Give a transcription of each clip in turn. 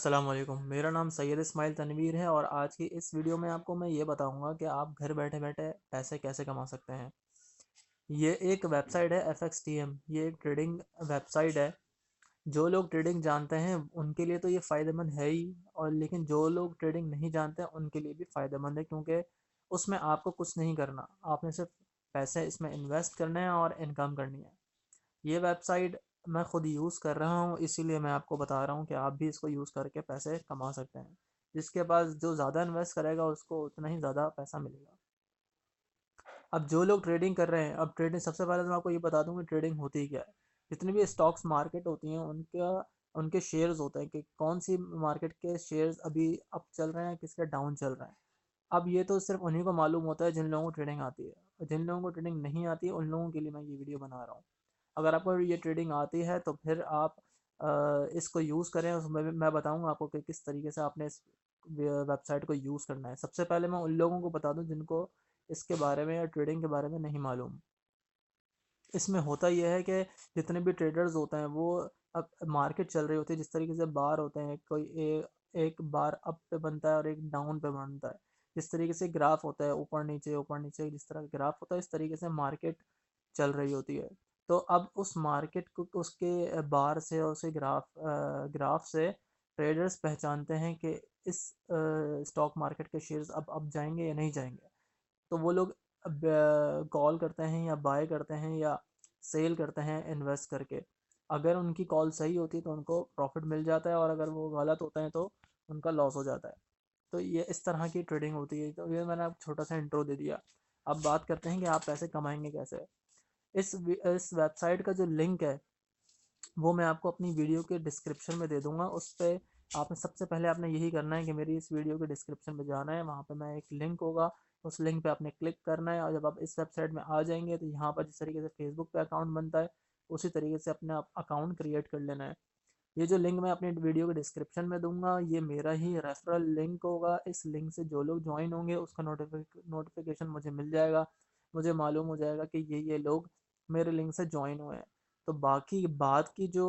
अस्सलाम वालेकुम। मेरा नाम सैयद इस्माइल तनवीर है और आज की इस वीडियो में आपको मैं ये बताऊंगा कि आप घर बैठे बैठे पैसे कैसे कमा सकते हैं। ये एक वेबसाइट है FXTM। ये एक ट्रेडिंग वेबसाइट है। जो लोग ट्रेडिंग जानते हैं उनके लिए तो ये फ़ायदेमंद है ही, और लेकिन जो लोग ट्रेडिंग नहीं जानते उनके लिए भी फ़ायदेमंद है, क्योंकि उसमें आपको कुछ नहीं करना। आपने सिर्फ पैसे इसमें इन्वेस्ट करने हैं और इनकम करनी है। ये वेबसाइट मैं खुद यूज़ कर रहा हूँ, इसीलिए मैं आपको बता रहा हूँ कि आप भी इसको यूज़ करके पैसे कमा सकते हैं। जिसके पास जो ज़्यादा इन्वेस्ट करेगा उसको उतना ही ज़्यादा पैसा मिलेगा। अब जो लोग ट्रेडिंग कर रहे हैं, अब ट्रेडिंग सबसे पहले तो मैं आपको ये बता दूँ कि ट्रेडिंग होती ही क्या है। जितनी भी स्टॉक्स मार्केट होती हैं उनका उनके शेयर्स होते हैं कि कौन सी मार्केट के शेयर्स अभी अप चल रहे हैं, किसके डाउन चल रहे हैं। अब ये तो सिर्फ उन्हीं को मालूम होता है जिन लोगों को ट्रेडिंग आती है, और जिन लोगों को ट्रेडिंग नहीं आती है उन लोगों के लिए मैं ये वीडियो बना रहा हूँ। अगर आपको ये ट्रेडिंग आती है तो फिर आप इसको यूज़ करें। उसमें भी मैं बताऊंगा आपको कि किस तरीके से आपने इस वेबसाइट को यूज़ करना है। सबसे पहले मैं उन लोगों को बता दूं जिनको इसके बारे में या ट्रेडिंग के बारे में नहीं मालूम। इसमें होता यह है कि जितने भी ट्रेडर्स होते हैं वो, अब मार्केट चल रही होती है, जिस तरीके से बार होते हैं, कोई एक बार अप पे बनता है और एक डाउन पे बनता है। जिस तरीके से ग्राफ होता है ऊपर नीचे, जिस तरह का ग्राफ होता है इस तरीके से मार्केट चल रही होती है। तो अब उस मार्केट को उसके बार से और उसे ग्राफ से ट्रेडर्स पहचानते हैं कि इस स्टॉक मार्केट के शेयर्स अब जाएंगे या नहीं जाएंगे। तो वो लोग अब कॉल करते हैं या बाय करते हैं या सेल करते हैं इन्वेस्ट करके। अगर उनकी कॉल सही होती है तो उनको प्रॉफिट मिल जाता है, और अगर वो गलत होते हैं तो उनका लॉस हो जाता है। तो ये इस तरह की ट्रेडिंग होती है। तो ये मैंने आप छोटा सा इंट्रो दे दिया। अब बात करते हैं कि आप पैसे कमाएंगे कैसे। इस वेबसाइट का जो लिंक है वो मैं आपको अपनी वीडियो के डिस्क्रिप्शन में दे दूंगा। उस पर आपने सबसे पहले आपने यही करना है कि मेरी इस वीडियो के डिस्क्रिप्शन में जाना है, वहाँ पे मैं एक लिंक होगा, उस लिंक पे आपने क्लिक करना है। और जब आप इस वेबसाइट में आ जाएंगे तो यहाँ पर जिस तरीके से फेसबुक पे अकाउंट बनता है उसी तरीके से अपना अकाउंट क्रिएट कर लेना है। ये जो लिंक मैं अपने वीडियो के डिस्क्रिप्शन में दूंगा ये मेरा ही रेफरल लिंक होगा। इस लिंक से जो लोग ज्वाइन होंगे उसका नोटिफिकेशन मुझे मिल जाएगा। मुझे मालूम हो जाएगा कि ये लोग मेरे लिंक से ज्वाइन हुए हैं। तो बाकी बात की जो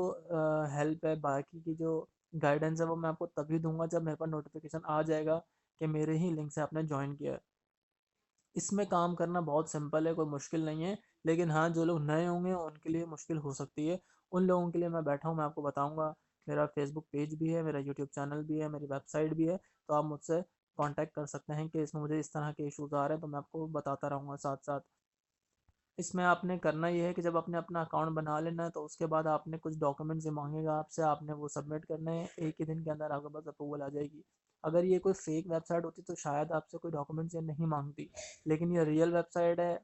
हेल्प है, बाकी की जो गाइडेंस है वो मैं आपको तभी दूंगा जब मेरे पास नोटिफिकेशन आ जाएगा कि मेरे ही लिंक से आपने ज्वाइन किया है। इसमें काम करना बहुत सिंपल है, कोई मुश्किल नहीं है। लेकिन हाँ, जो लोग नए होंगे उनके लिए मुश्किल हो सकती है। उन लोगों के लिए मैं बैठा हूँ, मैं आपको बताऊँगा। मेरा फेसबुक पेज भी है, मेरा यूट्यूब चैनल भी है, मेरी वेबसाइट भी है। तो आप मुझसे कांटेक्ट कर सकते हैं कि इसमें मुझे इस तरह के इश्यूज़ आ रहे हैं, तो मैं आपको बताता रहूँगा साथ साथ। इसमें आपने करना ये है कि जब आपने अपना अकाउंट बना लेना है तो उसके बाद आपने कुछ डॉक्यूमेंट्स ये मांगेगा आपसे, आपने वो सबमिट करने हैं। एक ही दिन के अंदर आपके पास अप्रूवल आ जाएगी। अगर ये कोई फेक वेबसाइट होती तो शायद आपसे कोई डॉक्यूमेंट्स ये नहीं मांगती, लेकिन ये रियल वेबसाइट है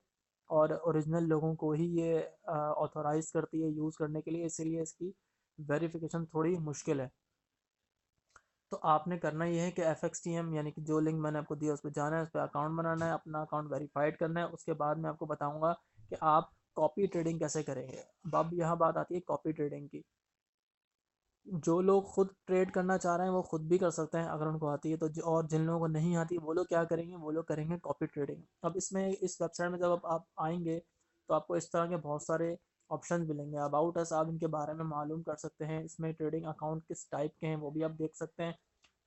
और ओरिजिनल लोगों को ही ये ऑथोराइज करती है यूज़ करने के लिए, इसीलिए इसकी वेरिफिकेशन थोड़ी मुश्किल है। तो आपने करना ये है कि FXTM यानी कि जो लिंक मैंने आपको दिया उस पर जाना है, उस पर अकाउंट बनाना है, अपना अकाउंट वेरीफाइड करना है। उसके बाद मैं आपको बताऊंगा कि आप कॉपी ट्रेडिंग कैसे करेंगे। अब यहाँ बात आती है कॉपी ट्रेडिंग की। जो लोग खुद ट्रेड करना चाह रहे हैं वो खुद भी कर सकते हैं अगर उनको आती है तो। और जिन लोगों को नहीं आती वो लोग क्या करेंगे, वो लोग करेंगे कॉपी ट्रेडिंग। अब इसमें इस वेबसाइट में जब आप आएंगे तो आपको इस तरह के बहुत सारे ऑप्शन मिलेंगे। अबाउट अस, आप इनके बारे में मालूम कर सकते हैं। इसमें ट्रेडिंग अकाउंट किस टाइप के हैं वो भी आप देख सकते हैं।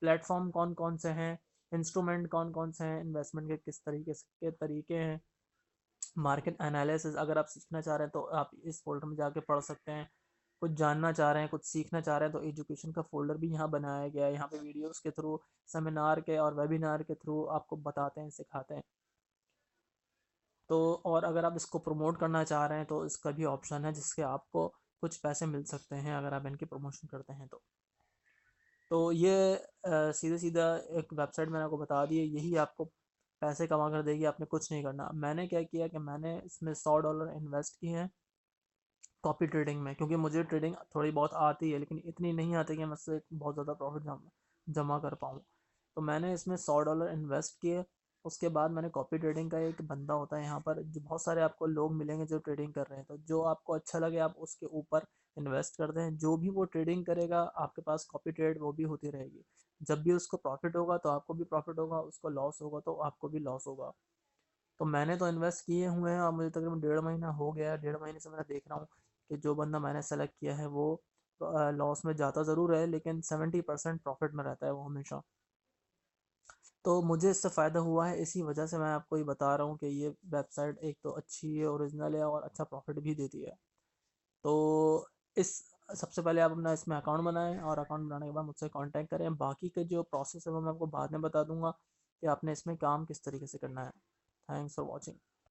प्लेटफॉर्म कौन कौन से हैं, इंस्ट्रूमेंट कौन कौन से हैं, इन्वेस्टमेंट के किस तरीके के तरीके हैं, मार्केट एनालिसिस अगर आप सीखना चाह रहे हैं तो आप इस फोल्डर में जाके पढ़ सकते हैं। कुछ जानना चाह रहे हैं, कुछ सीखना चाह रहे हैं तो एजुकेशन का फोल्डर भी यहाँ बनाया गया है। यहाँ पे वीडियोस के थ्रू, सेमिनार के और वेबिनार के थ्रू आपको बताते हैं, सिखाते हैं। तो और अगर आप इसको प्रमोट करना चाह रहे हैं तो इसका भी ऑप्शन है जिसके आपको कुछ पैसे मिल सकते हैं अगर आप इनकी प्रमोशन करते हैं तो ये सीधे सीधा एक वेबसाइट मैंने आपको बता दी है, यही आपको पैसे कमा कर देगी। आपने कुछ नहीं करना। मैंने क्या किया कि मैंने इसमें $100 इन्वेस्ट किए हैं कॉपी ट्रेडिंग में, क्योंकि मुझे ट्रेडिंग थोड़ी बहुत आती है लेकिन इतनी नहीं आती कि मैं इससे बहुत ज़्यादा प्रॉफिट जमा कर पाऊँ। तो मैंने इसमें $100 इन्वेस्ट किए। उसके बाद मैंने कॉपी ट्रेडिंग का एक बंदा होता है यहाँ पर, जो बहुत सारे आपको लोग मिलेंगे जो ट्रेडिंग कर रहे हैं, तो जो आपको अच्छा लगे आप उसके ऊपर इन्वेस्ट कर दें। जो भी वो ट्रेडिंग करेगा आपके पास कॉपी ट्रेड वो भी होती रहेगी। जब भी उसको प्रॉफिट होगा तो आपको भी प्रॉफिट होगा, उसको लॉस होगा तो आपको भी लॉस होगा। तो मैंने तो इन्वेस्ट किए हुए हैं और मुझे तकरीबन 1.5 महीना हो गया है। 1.5 महीने से मैं देख रहा हूँ कि जो बंदा मैंने सेलेक्ट किया है वो लॉस में जाता ज़रूर है, लेकिन 70% प्रॉफिट में रहता है वो हमेशा। तो मुझे इससे फ़ायदा हुआ है, इसी वजह से मैं आपको ये बता रहा हूँ कि ये वेबसाइट एक तो अच्छी है, ओरिजिनल है और अच्छा प्रॉफिट भी देती है। तो इस सबसे पहले आप अपना इसमें अकाउंट बनाएं और अकाउंट बनाने के बाद मुझसे कांटेक्ट करें। बाकी के जो प्रोसेस है वो मैं आपको बाद में बता दूंगा कि आपने इसमें काम किस तरीके से करना है। Thanks for watching.